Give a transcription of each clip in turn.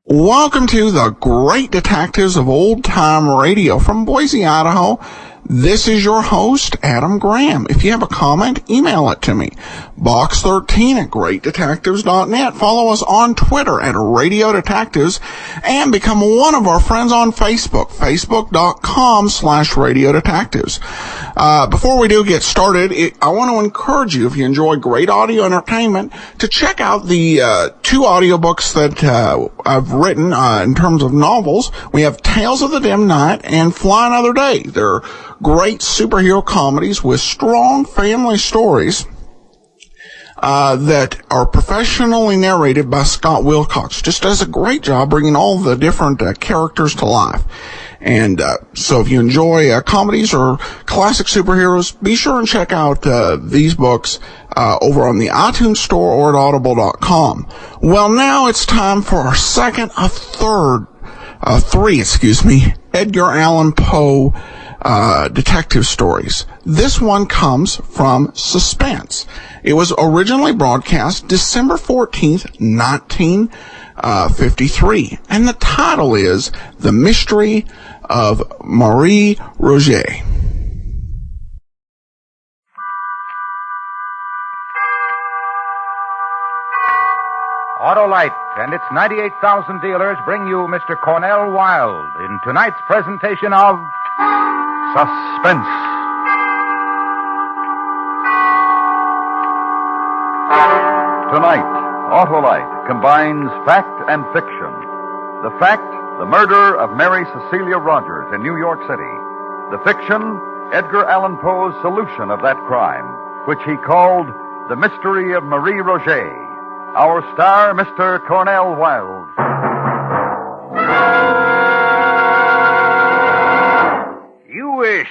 Welcome to the Great Detectives of Old Time Radio from Boise, Idaho. This is your host, Adam Graham. If you have a comment, email it to me. Box13@greatdetectives.net. Follow us on Twitter at Radio Detectives and become one of our friends on Facebook, facebook.com/Radio Detectives. Before we do get started, I want to encourage you, if you enjoy great audio entertainment, to check out the two audiobooks that I've written in terms of novels. We have Tales of the Dim Night and Fly Another Day. They're great superhero comedies with strong family stories that are professionally narrated by Scott Wilcox. Just does a great job bringing all the different characters to life. And so if you enjoy comedies or classic superheroes, be sure and check out these books over on the iTunes Store or at audible.com. Well, now it's time for our three Edgar Allan Poe detective stories. This one comes from Suspense. It was originally broadcast December 14th, 1953, and the title is The Mystery of Marie Roget. Autolite and its 98,000 dealers bring you Mr. Cornell Wilde in tonight's presentation of Suspense. Tonight, Autolite combines fact and fiction. The fact, the murder of Mary Cecilia Rogers in New York City. The fiction, Edgar Allan Poe's solution of that crime, which he called The Mystery of Marie Roget. Our star, Mr. Cornell Wilde.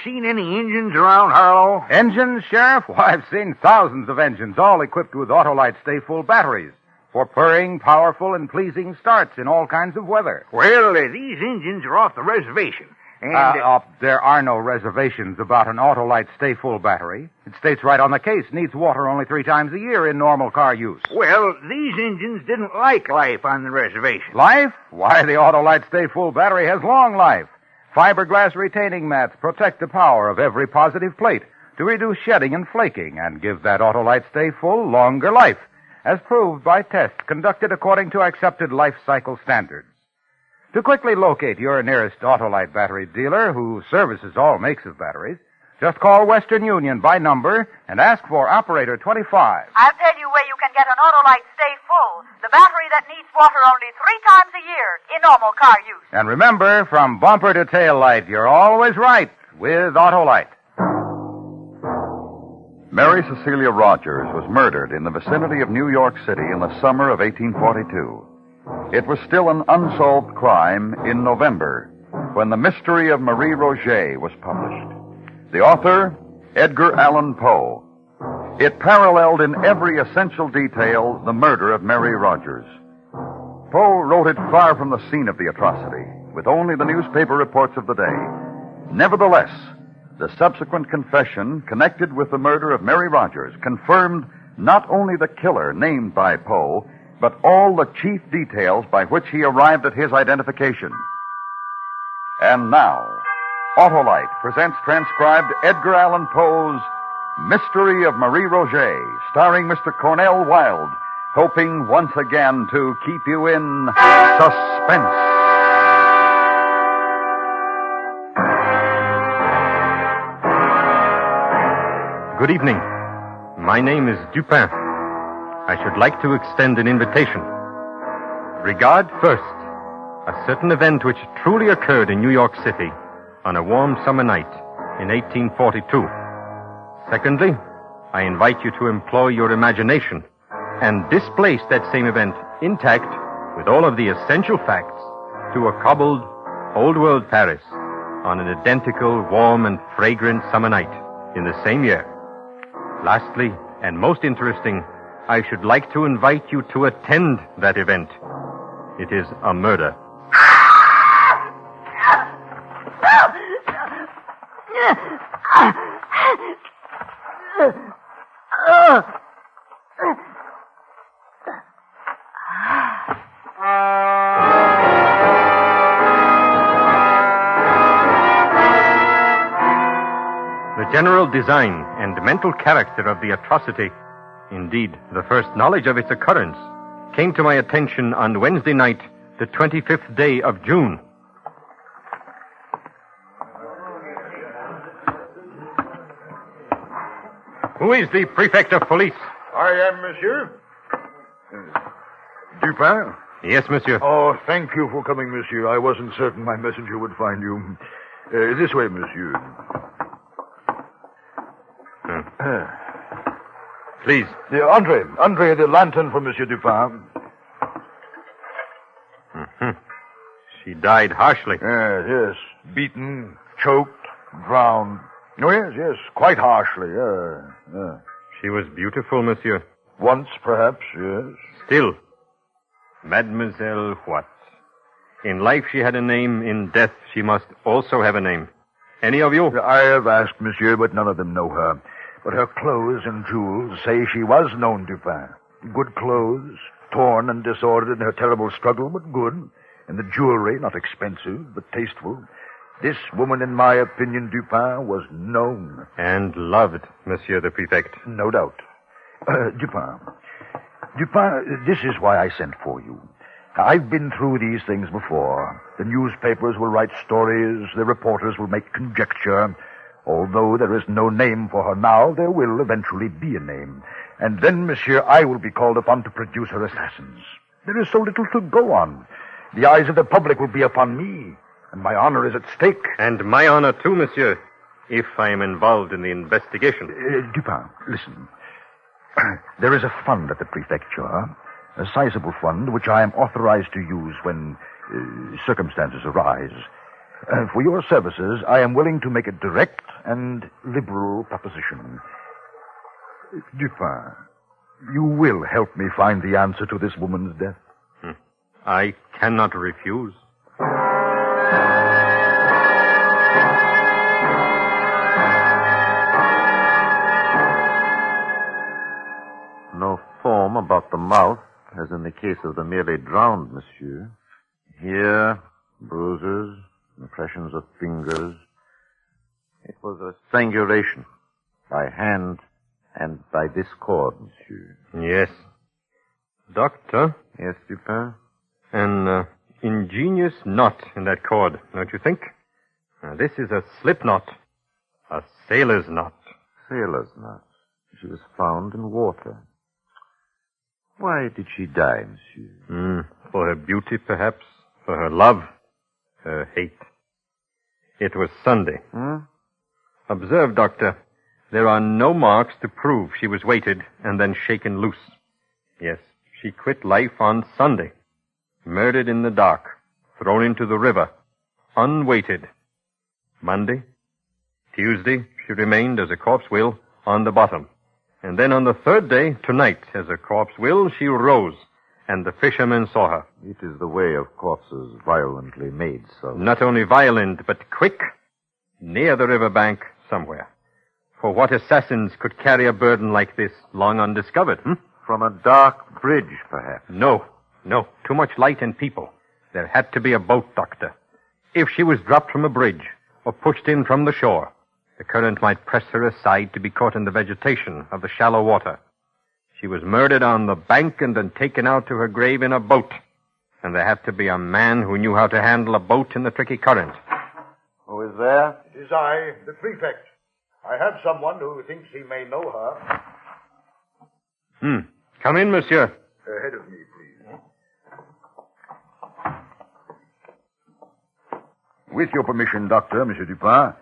Seen any engines around Harlow? Engines, Sheriff? Why, I've seen thousands of engines, all equipped with Autolite stay-full batteries for purring, powerful, and pleasing starts in all kinds of weather. Well, these engines are off the reservation. And there are no reservations about an Autolite stay-full battery. It states right on the case, needs water only 3 times a year in normal car use. Well, these engines didn't like life on the reservation. Life? Why, the Autolite stay-full battery has long life. Fiberglass retaining mats protect the power of every positive plate to reduce shedding and flaking and give that Autolite stay full longer life, as proved by tests conducted according to accepted life cycle standards. To quickly locate your nearest Autolite battery dealer who services all makes of batteries, just call Western Union by number and ask for operator 25. I'll tell you where you can get an Autolite Stay Full, the battery that needs water only 3 times a year in normal car use. And remember, from bumper to tail light, you're always right with Autolite. Mary Cecilia Rogers was murdered in the vicinity of New York City in the summer of 1842. It was still an unsolved crime in November when The Mystery of Marie Roget was published. The author, Edgar Allan Poe. It paralleled in every essential detail the murder of Mary Rogers. Poe wrote it far from the scene of the atrocity, with only the newspaper reports of the day. Nevertheless, the subsequent confession connected with the murder of Mary Rogers confirmed not only the killer named by Poe, but all the chief details by which he arrived at his identification. And now, Autolite presents transcribed Edgar Allan Poe's Mystery of Marie Roget, starring Mr. Cornell Wilde, hoping once again to keep you in suspense. Good evening. My name is Dupin. I should like to extend an invitation. Regard first, a certain event which truly occurred in New York City on a warm summer night in 1842. Secondly, I invite you to employ your imagination and displace that same event intact with all of the essential facts to a cobbled Old World Paris, on an identical, warm and fragrant summer night in the same year. Lastly, and most interesting, I should like to invite you to attend that event. It is a murder. The general design and mental character of the atrocity, indeed, the first knowledge of its occurrence, came to my attention on Wednesday night, the 25th day of June. Who is the prefect of police? I am, monsieur. Dupin? Yes, monsieur. Oh, thank you for coming, monsieur. I wasn't certain my messenger would find you. This way, monsieur. Please. Andre, the lantern for Monsieur Dupin. Mm-hmm. She died harshly. Yes. Beaten, choked, drowned. Oh, yes, quite harshly. She was beautiful, monsieur. Once, perhaps, yes. Still, Mademoiselle what? In life she had a name, in death she must also have a name. Any of you? I have asked, monsieur, but none of them know her. But her clothes and jewels say she was known Dupin. Good clothes, torn and disordered in her terrible struggle, but good. And the jewelry, not expensive, but tasteful. This woman, in my opinion, Dupin, was known. And loved, Monsieur the Prefect. No doubt. Dupin, this is why I sent for you. I've been through these things before. The newspapers will write stories, the reporters will make conjecture. Although there is no name for her now, there will eventually be a name. And then, monsieur, I will be called upon to produce her assassins. There is so little to go on. The eyes of the public will be upon me, and my honor is at stake. And my honor, too, monsieur, if I am involved in the investigation. Dupin, listen. There is a fund at the prefecture, a sizable fund which I am authorized to use when circumstances arise. For your services, I am willing to make a direct and liberal proposition. Dupin, you will help me find the answer to this woman's death. I cannot refuse. No foam about the mouth, as in the case of the merely drowned, monsieur. Here, bruises, impressions of fingers. It was a strangulation by hand and by this cord, monsieur. Yes. Doctor? Yes, Dupin? An ingenious knot in that cord, don't you think? Now, this is a slip knot. A sailor's knot. Sailor's knot. She was found in water. Why did she die, monsieur? For her beauty, perhaps. For her love. Her hate. It was Sunday. Observe, Doctor. There are no marks to prove she was weighted and then shaken loose. Yes, she quit life on Sunday. Murdered in the dark. Thrown into the river. Unweighted. Monday. Tuesday, she remained, as a corpse will, on the bottom. And then on the third day, tonight, as a corpse will, she rose, and the fishermen saw her. It is the way of corpses violently made so. Not only violent, but quick. Near the riverbank, somewhere. For what assassins could carry a burden like this, long undiscovered, From a dark bridge, perhaps. No. Too much light and people. There had to be a boat, Doctor. If she was dropped from a bridge, or pushed in from the shore, the current might press her aside to be caught in the vegetation of the shallow water. She was murdered on the bank and then taken out to her grave in a boat. And there had to be a man who knew how to handle a boat in the tricky current. Who is there? It is I, the prefect. I have someone who thinks he may know her. Come in, monsieur. Ahead of me, please. With your permission, Doctor, Monsieur Dupin.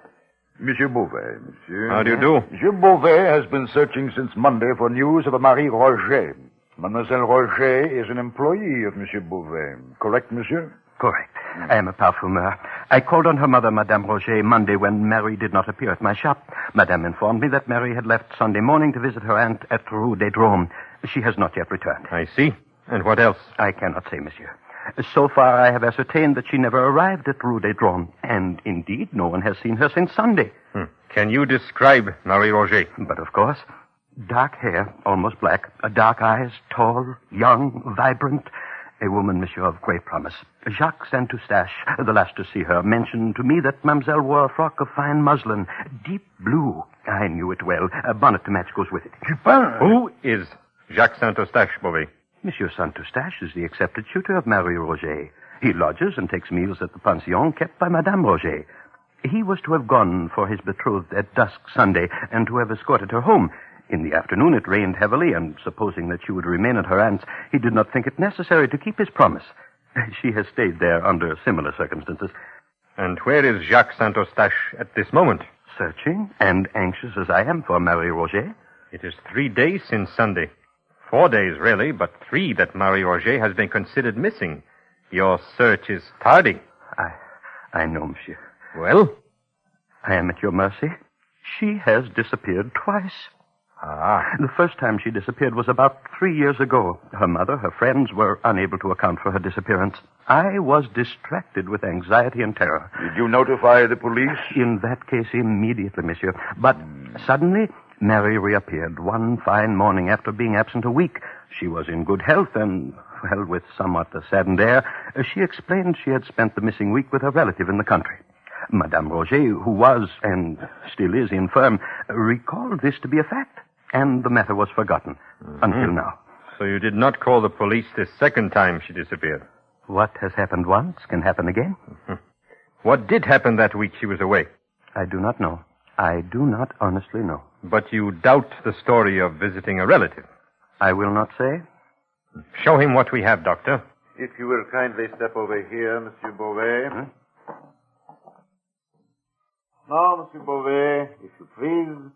Monsieur Beauvais, monsieur. How do you do? Monsieur Beauvais has been searching since Monday for news of a Marie Roget. Mademoiselle Roget is an employee of Monsieur Beauvais. Correct, monsieur? Correct. I am a parfumeur. I called on her mother, Madame Roget, Monday when Mary did not appear at my shop. Madame informed me that Mary had left Sunday morning to visit her aunt at Rue des Drômes. She has not yet returned. I see. And what else? I cannot say, monsieur. So far, I have ascertained that she never arrived at Rue des Drômes, and indeed, no one has seen her since Sunday. Can you describe Marie Roget? But of course, dark hair, almost black, dark eyes, tall, young, vibrant. A woman, monsieur, of great promise. Jacques Saint-Eustache, the last to see her, mentioned to me that mademoiselle wore a frock of fine muslin, deep blue. I knew it well. A bonnet to match goes with it. Dupin! Who is Jacques Saint-Eustache, Beauvais? Monsieur Saint-Eustache is the accepted tutor of Marie Roget. He lodges and takes meals at the pension kept by Madame Roget. He was to have gone for his betrothed at dusk Sunday and to have escorted her home. In the afternoon it rained heavily, and supposing that she would remain at her aunt's, he did not think it necessary to keep his promise. She has stayed there under similar circumstances. And where is Jacques Saint-Eustache at this moment? Searching, and anxious as I am for Marie Roget. It is 3 days since Sunday. 4 days, really, but 3 that Marie Roget has been considered missing. Your search is tardy. I know, monsieur. Well? I am at your mercy. She has disappeared twice. The first time she disappeared was about 3 years ago. Her mother, her friends were unable to account for her disappearance. I was distracted with anxiety and terror. Did you notify the police? In that case, immediately, monsieur. But suddenly, Mary reappeared one fine morning after being absent a week. She was in good health and, well, with somewhat a saddened air, she explained she had spent the missing week with a relative in the country. Madame Roget, who was, and still is, infirm, recalled this to be a fact. And the matter was forgotten until now. So you did not call the police the second time she disappeared? What has happened once can happen again. What did happen that week she was away? I do not know. I do not honestly know. But you doubt the story of visiting a relative? I will not say. Show him what we have, Doctor. If you will kindly step over here, Monsieur Beauvais. Now, Monsieur Beauvais, if you please.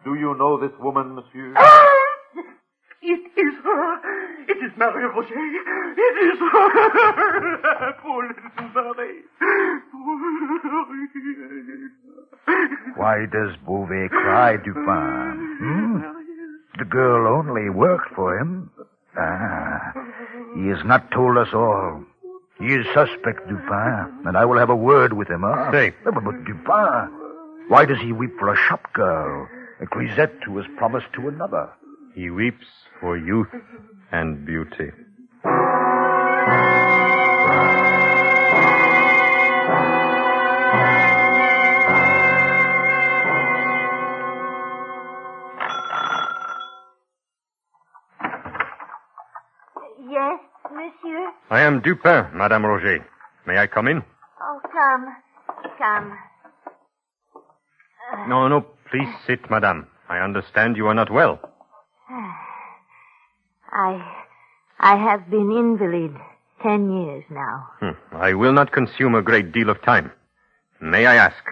Do you know this woman, monsieur? It is her. It is Marie Roget. It is her. Poor little Marie. Why does Beauvais cry, Dupin? The girl only worked for him. He has not told us all. He is suspect, Dupin, and I will have a word with him. Say. But Dupin, why does he weep for a shop girl? A grisette who was promised to another. He weeps for youth and beauty. Yes, monsieur? I am Dupin, Madame Roget. May I come in? Oh, come. Come. No, please sit, madame. I understand you are not well. I have been invalid 10 years now. I will not consume a great deal of time. May I ask,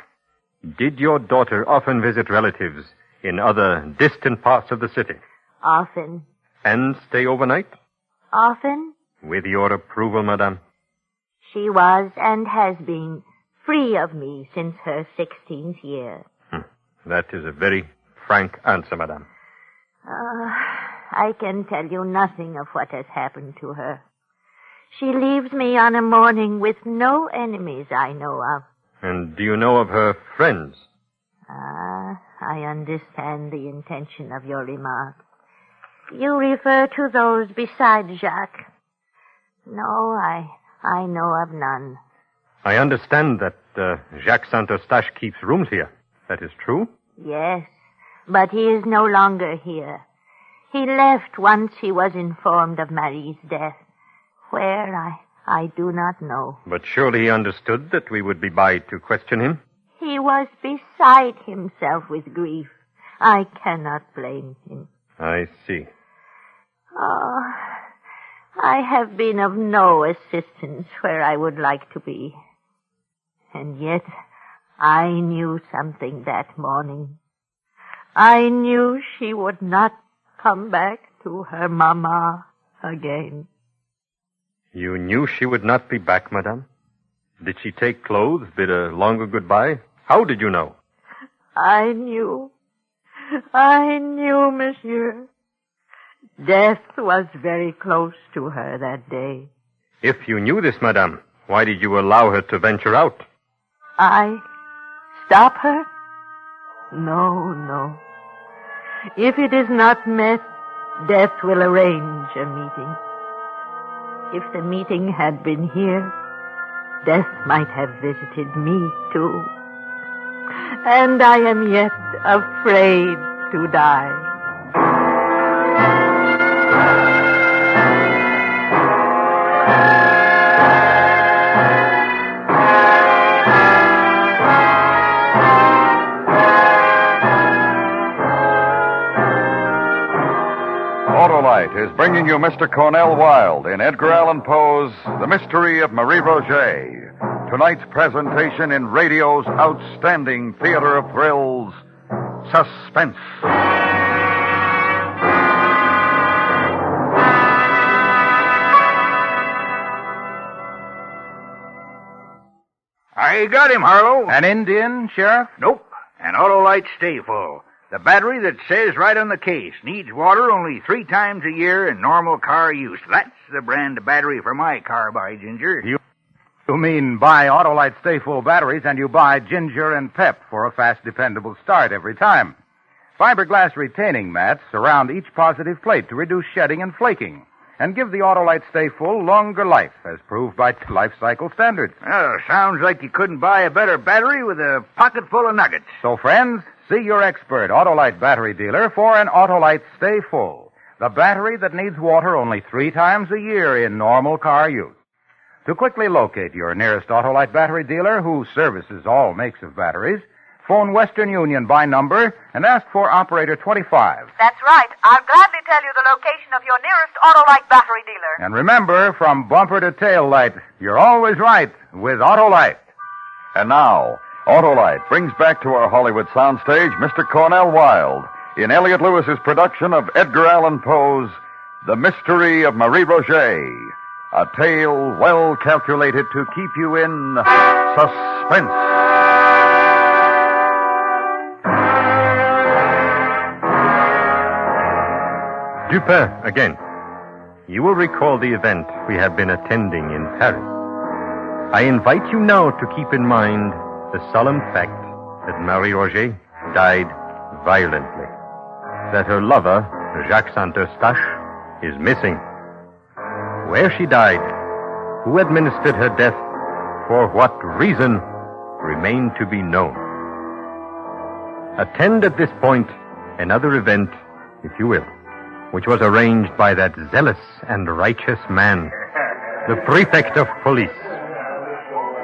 did your daughter often visit relatives in other distant parts of the city? Often. And stay overnight? Often. With your approval, madame? She was and has been free of me since her 16th year. That is a very frank answer, madame. I can tell you nothing of what has happened to her. She leaves me on a morning with no enemies I know of. And do you know of her friends? I understand the intention of your remark. You refer to those besides Jacques. No, I know of none. I understand that Jacques Saint-Eustache keeps rooms here. That is true? Yes, but he is no longer here. He left once he was informed of Marie's death. Where, I do not know. But surely he understood that we would be by to question him? He was beside himself with grief. I cannot blame him. I see. Oh, I have been of no assistance where I would like to be. And yet, I knew something that morning. I knew she would not come back to her mama again. You knew she would not be back, madame? Did she take clothes, bid a longer goodbye? How did you know? I knew, monsieur. Death was very close to her that day. If you knew this, madame, why did you allow her to venture out? I stop her? No. If it is not met, death will arrange a meeting. If the meeting had been here, death might have visited me too. And I am yet afraid to die. Autolite is bringing you Mr. Cornell Wilde in Edgar Allan Poe's The Mystery of Marie Roget. Tonight's presentation in radio's outstanding theater of thrills, Suspense. I got him, Harlow. An Indian, Sheriff? Nope. An Autolite stay full. The battery that says right on the case needs water only 3 times a year in normal car use. That's the brand of battery for my car, by Ginger. You mean buy Autolite Stay Full batteries and you buy Ginger and Pep for a fast, dependable start every time. Fiberglass retaining mats surround each positive plate to reduce shedding and flaking and give the Autolite Stay Full longer life, as proved by life cycle standards. Sounds like you couldn't buy a better battery with a pocket full of nuggets. So, friends, see your expert Autolite battery dealer for an Autolite Stay Full, the battery that needs water only 3 times a year in normal car use. To quickly locate your nearest Autolite battery dealer, who services all makes of batteries, phone Western Union by number and ask for operator 25. That's right. I'll gladly tell you the location of your nearest Autolite battery dealer. And remember, from bumper to tail light, you're always right with Autolite. And now, Autolite brings back to our Hollywood soundstage Mr. Cornell Wilde in Elliot Lewis's production of Edgar Allan Poe's The Mystery of Marie Roget, a tale well calculated to keep you in suspense. Dupin, again. You will recall the event we have been attending in Paris. I invite you now to keep in mind the solemn fact that Marie Roget died violently, that her lover, Jacques Saint-Eustache, is missing. Where she died, who administered her death, for what reason, remain to be known. Attend at this point another event, if you will, which was arranged by that zealous and righteous man, the prefect of police.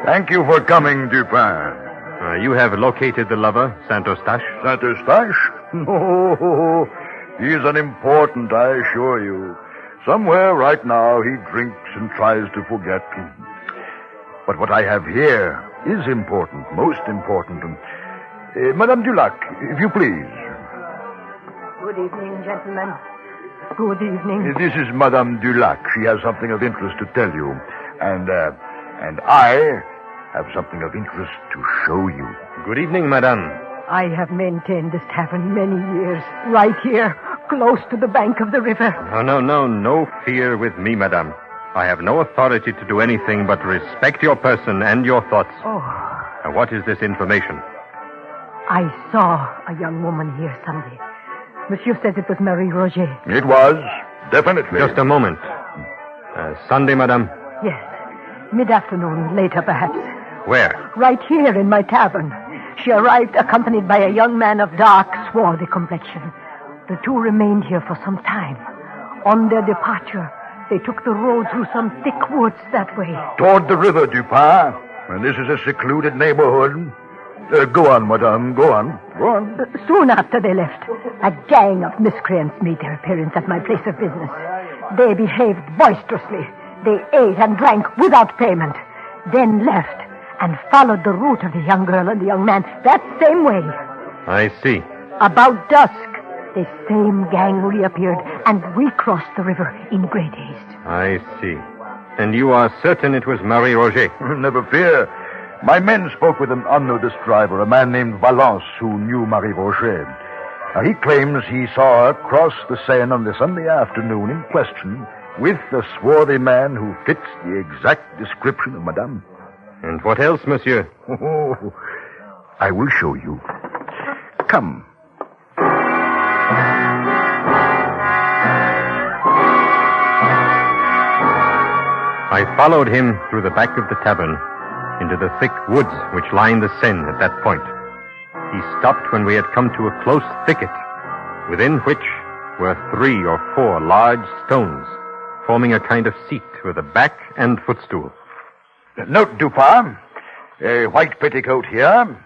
Thank you for coming, Dupin. You have located the lover, Saint-Eustache? Saint-Eustache? No, he's unimportant, I assure you. Somewhere right now he drinks and tries to forget. But what I have here is important, most important. Madame Dulac, if you please. Good evening, gentlemen. Good evening. This is Madame Dulac. She has something of interest to tell you. And I have something of interest to show you. Good evening, madame. I have maintained this tavern many years, right here, close to the bank of the river. No fear with me, madame. I have no authority to do anything but respect your person and your thoughts. Oh. And what is this information? I saw a young woman here Sunday. Monsieur says it was Marie Roget. It was, definitely. Just a moment. Sunday, madame? Yes. Mid-afternoon, later perhaps. Where? Right here in my tavern. She arrived accompanied by a young man of dark, swarthy complexion. The two remained here for some time. On their departure, they took the road through some thick woods that way. Toward the river, Dupin. And this is a secluded neighborhood. Go on, madame, go on. Go on. Soon after they left, a gang of miscreants made their appearance at my place of business. They behaved boisterously. They ate and drank without payment, then left and followed the route of the young girl and the young man that same way. I see. About dusk, the same gang reappeared and recrossed the river in great haste. I see. And you are certain it was Marie Roget? Never fear. My men spoke with an unnoticed driver, a man named Valence, who knew Marie Roget. He claims he saw her cross the Seine on the Sunday afternoon in question with a swarthy man who fits the exact description of Madame. And what else, monsieur? Oh, I will show you. Come. I followed him through the back of the tavern into the thick woods which lined the Seine at that point. He stopped when we had come to a close thicket, within which were 3 or 4 large stones, forming a kind of seat with a back and footstool. Note, Dupin, a white petticoat here.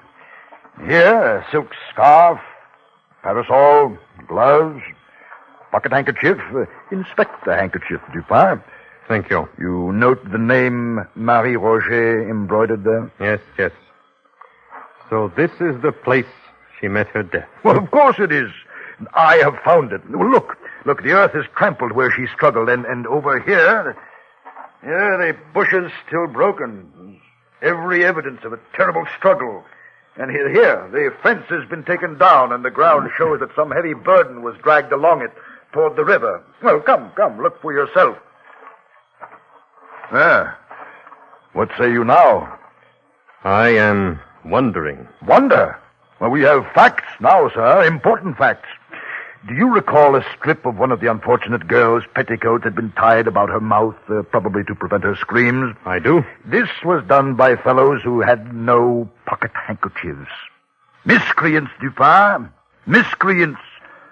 Here, a silk scarf, parasol, gloves, pocket handkerchief. Inspect the handkerchief, Dupin. Thank you. You note the name Marie Roget embroidered there? Yes, yes. So this is the place she met her death. Well, of course it is. I have found it. Well, look, the earth is trampled where she struggled, and over here, the bushes still broken. Every evidence of a terrible struggle. And here, the fence has been taken down, and the ground shows that some heavy burden was dragged along it toward the river. Well, come, look for yourself. There. What say you now? I am wondering. Wonder? Well, we have facts now, sir. Important facts. Do you recall a strip of one of the unfortunate girl's petticoats had been tied about her mouth, probably to prevent her screams? I do. This was done by fellows who had no pocket handkerchiefs. Miscreants, Dupin. Miscreants,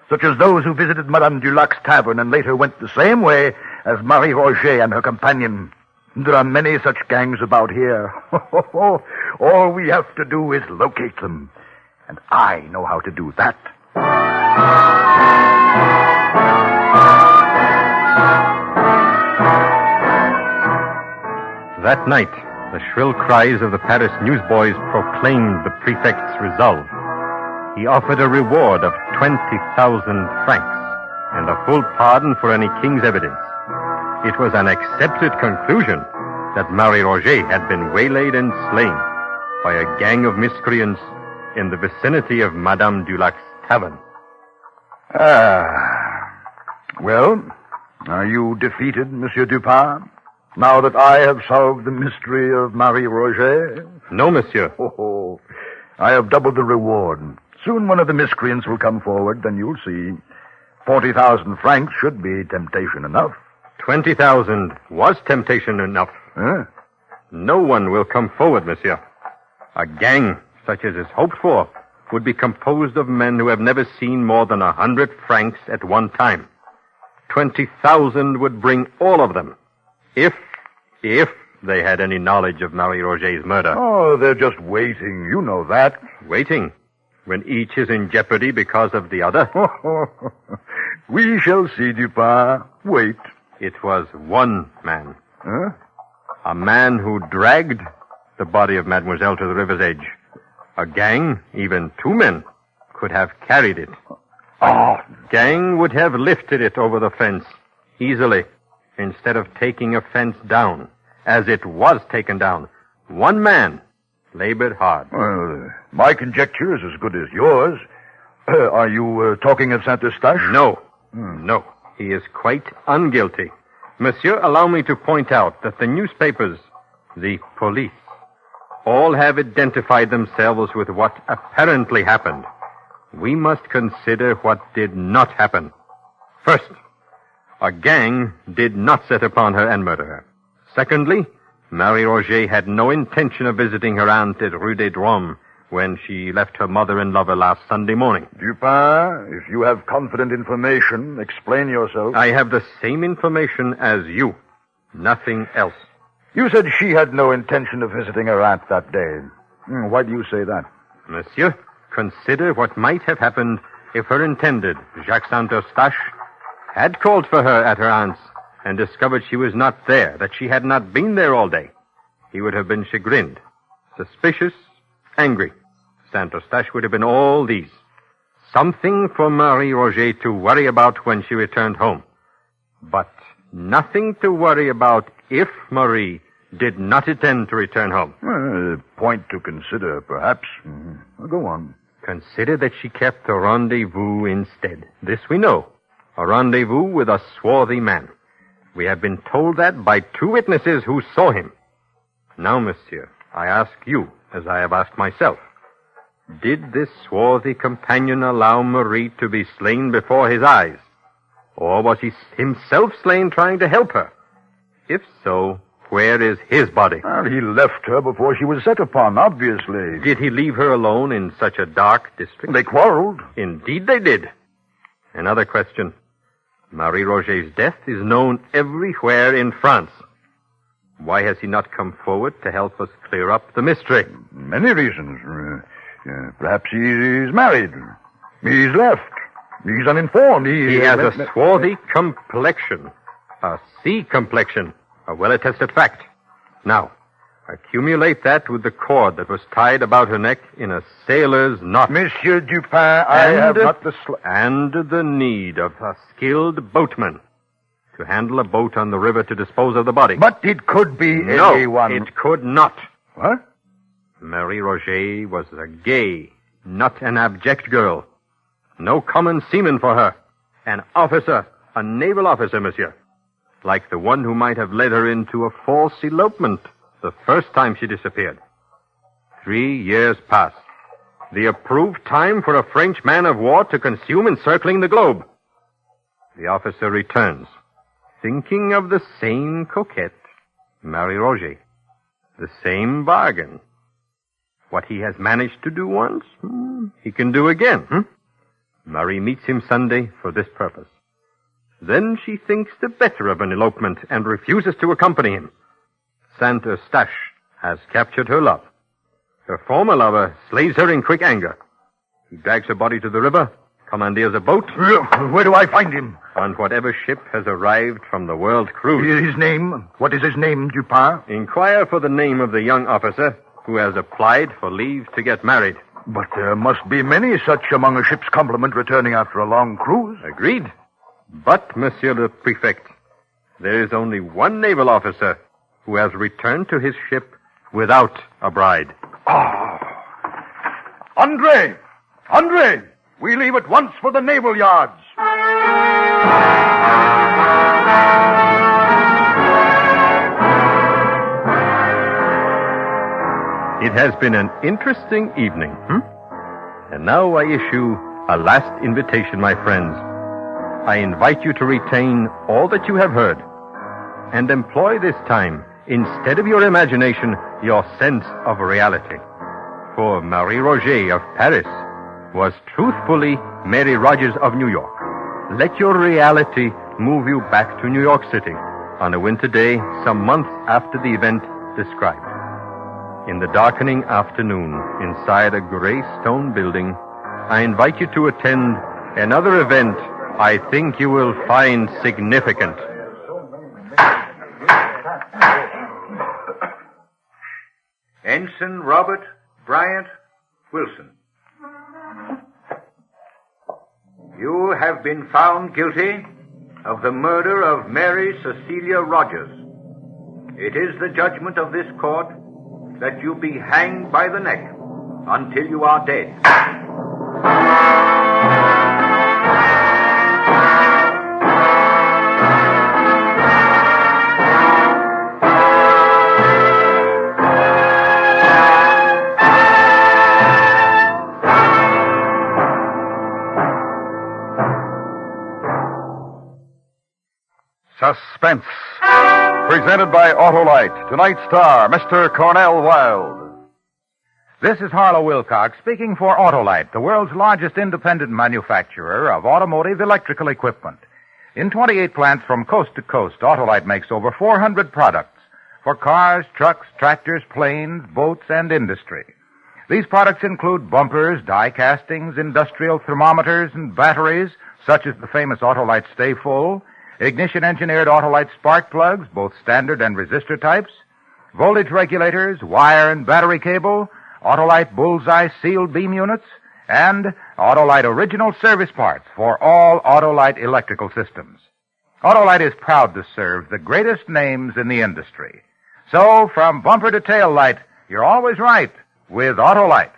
such as those who visited Madame Dulac's tavern and later went the same way as Marie Roget and her companion. There are many such gangs about here. All we have to do is locate them. And I know how to do that. That night, the shrill cries of the Paris newsboys proclaimed the prefect's resolve. He offered a reward of 20,000 francs and a full pardon for any king's evidence. It was an accepted conclusion that Marie Roget had been waylaid and slain by a gang of miscreants in the vicinity of Madame Dulac's tavern. Well, are you defeated, Monsieur Dupin? Now that I have solved the mystery of Marie Roget? No, monsieur. Oh, I have doubled the reward. Soon one of the miscreants will come forward, then you'll see. 40,000 francs should be temptation enough. 20,000 was temptation enough. Huh? No one will come forward, monsieur. A gang, such as is hoped for, would be composed of men who have never seen more than 100 francs at one time. 20,000 would bring all of them, if they had any knowledge of Marie Roget's murder. Oh, they're just waiting. You know that. Waiting? When each is in jeopardy because of the other? We shall see, Dupin. Wait. It was one man. Huh? A man who dragged the body of Mademoiselle to the river's edge. A gang, even 2 men, could have carried it. A gang would have lifted it over the fence easily, instead of taking a fence down, as it was taken down. One man labored hard. Well, my conjecture is as good as yours. Are you talking of Saint-Eustache? No. No. He is quite unguilty. Monsieur, allow me to point out that the newspapers, the police, all have identified themselves with what apparently happened. We must consider what did not happen. First, a gang did not set upon her and murder her. Secondly, Marie Roget had no intention of visiting her aunt at Rue des Drômes when she left her mother and lover last Sunday morning. Dupin, if you have confident information, explain yourself. I have the same information as you. Nothing else. You said she had no intention of visiting her aunt that day. Why do you say that? Monsieur, consider what might have happened if her intended, Jacques Saint-Eustache, had called for her at her aunt's and discovered she was not there, that she had not been there all day. He would have been chagrined, suspicious, angry. Saint-Eustache would have been all these. Something for Marie Roget to worry about when she returned home. But nothing to worry about if Marie did not intend to return home. Point to consider, perhaps. Go on. Consider that she kept a rendezvous instead. This we know. A rendezvous with a swarthy man. We have been told that by 2 witnesses who saw him. Now, monsieur, I ask you, as I have asked myself, did this swarthy companion allow Marie to be slain before his eyes? Or was he himself slain trying to help her? If so, where is his body? Well, he left her before she was set upon, obviously. Did he leave her alone in such a dark district? They quarreled. Indeed they did. Another question. Marie Roget's death is known everywhere in France. Why has he not come forward to help us clear up the mystery? Many reasons. Perhaps he's married. He's left. He's uninformed. He has a swarthy complexion. A sea complexion. A well-attested fact. Now, accumulate that with the cord that was tied about her neck in a sailor's knot. Monsieur Dupin, I have not the... And the need of a skilled boatman to handle a boat on the river to dispose of the body. But it could be no, anyone. It could not. What? Marie Roget was a gay, not an abject girl. No common seaman for her. An officer, a naval officer, monsieur. Like the one who might have led her into a false elopement the first time she disappeared. 3 years pass. The approved time for a French man of war to consume encircling the globe. The officer returns, thinking of the same coquette, Marie Roget. The same bargain. What he has managed to do once, he can do again. Marie meets him Sunday for this purpose. Then she thinks the better of an elopement and refuses to accompany him. Saint Eustache has captured her love. Her former lover slays her in quick anger. He drags her body to the river, commandeers a boat. Where do I find him? On whatever ship has arrived from the world cruise. His name? What is his name, Dupin? Inquire for the name of the young officer who has applied for leave to get married. But there must be many such among a ship's complement returning after a long cruise. Agreed. But, Monsieur le Prefect, there is only one naval officer who has returned to his ship without a bride. Andre! Andre! We leave at once for the naval yards. It has been an interesting evening, And now I issue a last invitation, my friends. I invite you to retain all that you have heard and employ this time, instead of your imagination, your sense of reality. For Marie Roget of Paris was truthfully Mary Rogers of New York. Let your reality move you back to New York City on a winter day some months after the event described. In the darkening afternoon, inside a gray stone building, I invite you to attend another event I think you will find significant. Ensign Robert Bryant Wilson. You have been found guilty of the murder of Mary Cecilia Rogers. It is the judgment of this court that you be hanged by the neck until you are dead. Suspense. Presented by Autolite. Tonight's star, Mr. Cornell Wilde. This is Harlow Wilcox speaking for Autolite, the world's largest independent manufacturer of automotive electrical equipment. In 28 plants from coast to coast, Autolite makes over 400 products for cars, trucks, tractors, planes, boats, and industry. These products include bumpers, die castings, industrial thermometers, and batteries, such as the famous Autolite Stay Full, ignition-engineered Autolite spark plugs, both standard and resistor types, voltage regulators, wire and battery cable, Autolite Bullseye sealed beam units, and Autolite original service parts for all Autolite electrical systems. Autolite is proud to serve the greatest names in the industry. So, from bumper to tail light, you're always right with Autolite.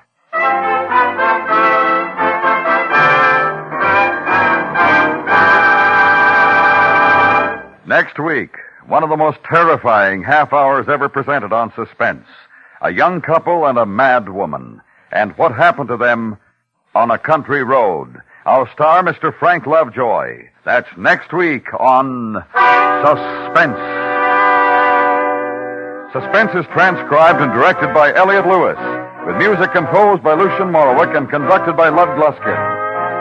Next week, one of the most terrifying half hours ever presented on Suspense. A young couple and a mad woman. And what happened to them on a country road. Our star, Mr. Frank Lovejoy. That's next week on Suspense. Suspense is transcribed and directed by Elliott Lewis, with music composed by Lucien Morawick and conducted by Lud Gluskin.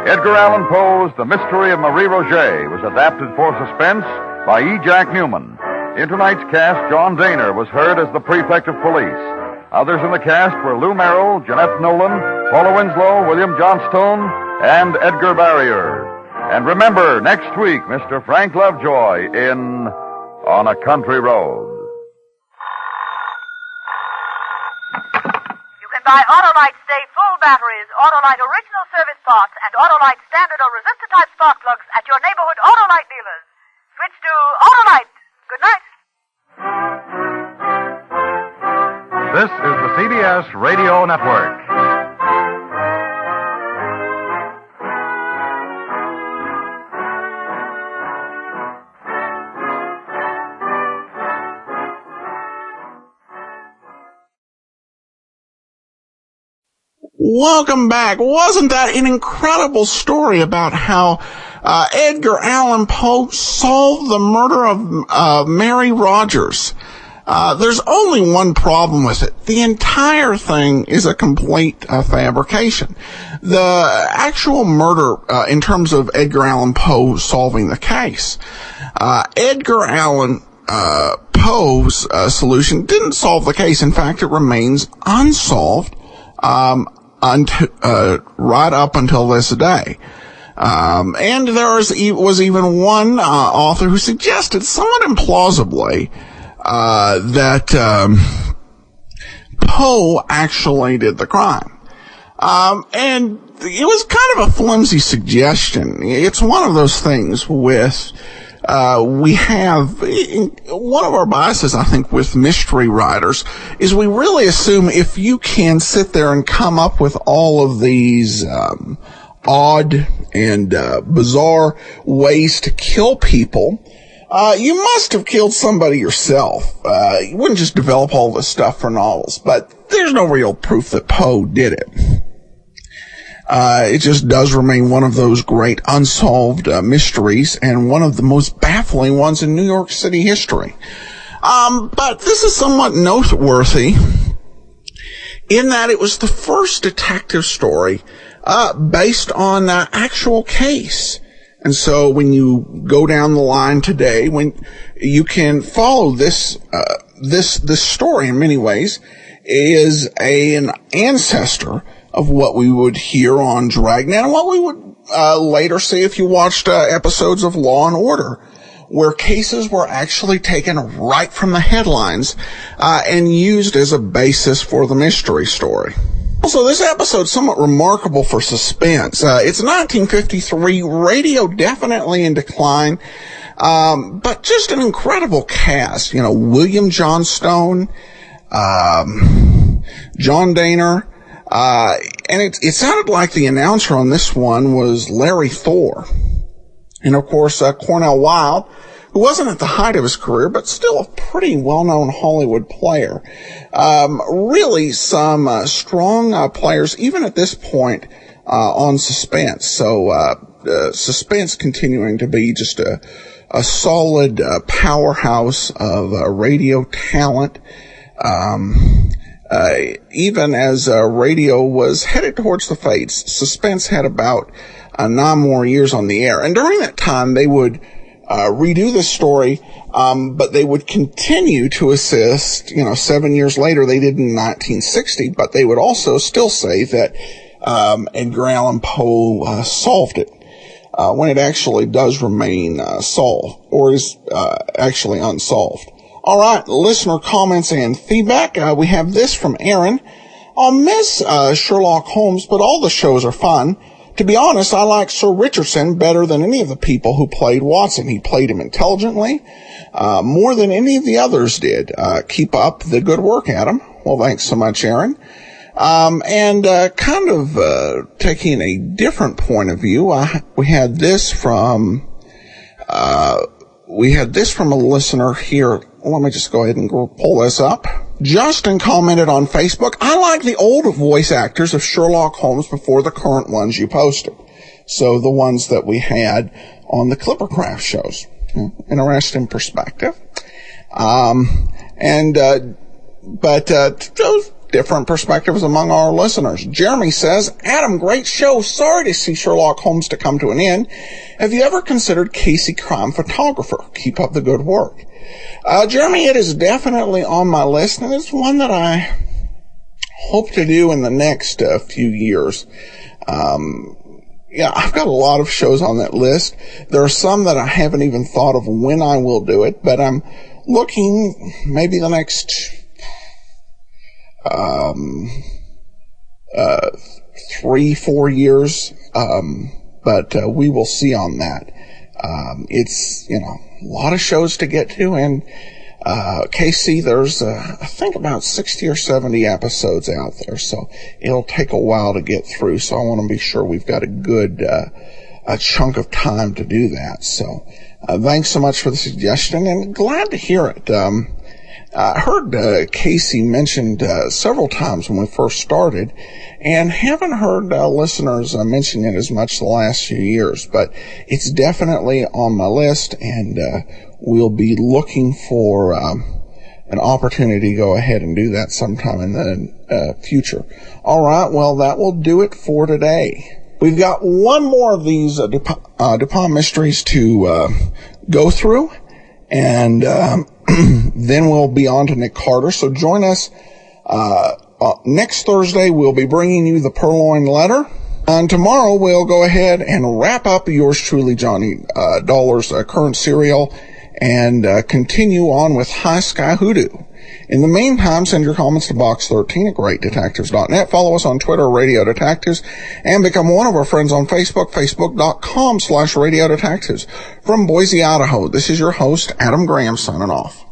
Edgar Allan Poe's The Mystery of Marie Roget was adapted for Suspense by E. Jack Newman. In tonight's cast, John Daner was heard as the prefect of police. Others in the cast were Lou Merrill, Jeanette Nolan, Paula Winslow, William Johnstone, and Edgar Barrier. And remember, next week, Mr. Frank Lovejoy in On a Country Road. You can buy Autolite Stay Full batteries, Autolite original service parts, and Autolite standard or resistor-type spark plugs at your neighborhood Autolite dealers. Switch to Autolite. Good night. This is the CBS Radio Network. Welcome back. Wasn't that an incredible story about how Edgar Allan Poe solved the murder of Mary Rogers? There's only one problem with it. The entire thing is a complete fabrication. The actual murder, in terms of Edgar Allan Poe solving the case, Edgar Allan Poe's solution didn't solve the case. In fact, it remains unsolved right up until this day. And there was even one author who suggested, somewhat implausibly, that Poe actually did the crime. And it was kind of a flimsy suggestion. It's one of those things with, we have, one of our biases, I think, with mystery writers is we really assume if you can sit there and come up with all of these, odd and, bizarre ways to kill people, you must have killed somebody yourself. You wouldn't just develop all this stuff for novels, but there's no real proof that Poe did it. It just does remain one of those great unsolved mysteries and one of the most baffling ones in New York City history. But this is somewhat noteworthy in that it was the first detective story based on an actual case. And so when you go down the line today, when you can follow this story in many ways is an ancestor of what we would hear on Dragnet and what we would later see if you watched episodes of Law and Order, where cases were actually taken right from the headlines and used as a basis for the mystery story. Also, this episode's somewhat remarkable for Suspense. It's 1953, radio definitely in decline, but just an incredible cast. You know, William Johnstone, John Daner, and it sounded like the announcer on this one was Larry Thor. And of course, Cornell Wilde, who wasn't at the height of his career, but still a pretty well-known Hollywood player. Really some strong players, even at this point, on Suspense. So Suspense continuing to be just a solid powerhouse of radio talent. Even as radio was headed towards the fates, Suspense had about 9 more years on the air. And during that time, they would redo the story, but they would continue to assist, 7 years later, they did in 1960, but they would also still say that Edgar Allan Poe solved it, when it actually does remain solved, or is actually unsolved. All right, listener comments and feedback. We have this from Aaron. I'll miss Sherlock Holmes, but all the shows are fun. To be honest, I like Sir Richardson better than any of the people who played Watson. He played him intelligently, more than any of the others did. Keep up the good work, Adam. Well, thanks so much, Aaron. Taking a different point of view, we had this from a listener here. Let me just go ahead and pull this up. Justin commented on Facebook, I like the old voice actors of Sherlock Holmes before the current ones you posted. So the ones that we had on the Clippercraft shows. Interesting perspective. Those different perspectives among our listeners. Jeremy says, Adam, great show. Sorry to see Sherlock Holmes to come to an end. Have you ever considered Casey Crime Photographer? Keep up the good work. Jeremy, it is definitely on my list, and it's one that I hope to do in the next few years. I've got a lot of shows on that list. There are some that I haven't even thought of when I will do it, but I'm looking maybe the next 3-4 years, but we will see on that. It's, a lot of shows to get to, and KC, there's, I think about 60 or 70 episodes out there, so it'll take a while to get through, so I want to be sure we've got a good, a chunk of time to do that. So, thanks so much for the suggestion, and glad to hear it. I heard Casey mentioned several times when we first started, and haven't heard listeners mention it as much the last few years, but it's definitely on my list, and we'll be looking for an opportunity to go ahead and do that sometime in the future. All right, well, that will do it for today. We've got one more of these Dupin mysteries to go through, and then we'll be on to Nick Carter. So join us next Thursday. We'll be bringing you the Purloined Letter. And tomorrow we'll go ahead and wrap up yours truly, Johnny Dollar's current serial, and continue on with High Sky Hoodoo. In the meantime, send your comments to box13 at greatdetectives.net. Follow us on Twitter, Radio Detectives, and become one of our friends on Facebook, facebook.com/Radio Detectives. From Boise, Idaho, this is your host, Adam Graham, signing off.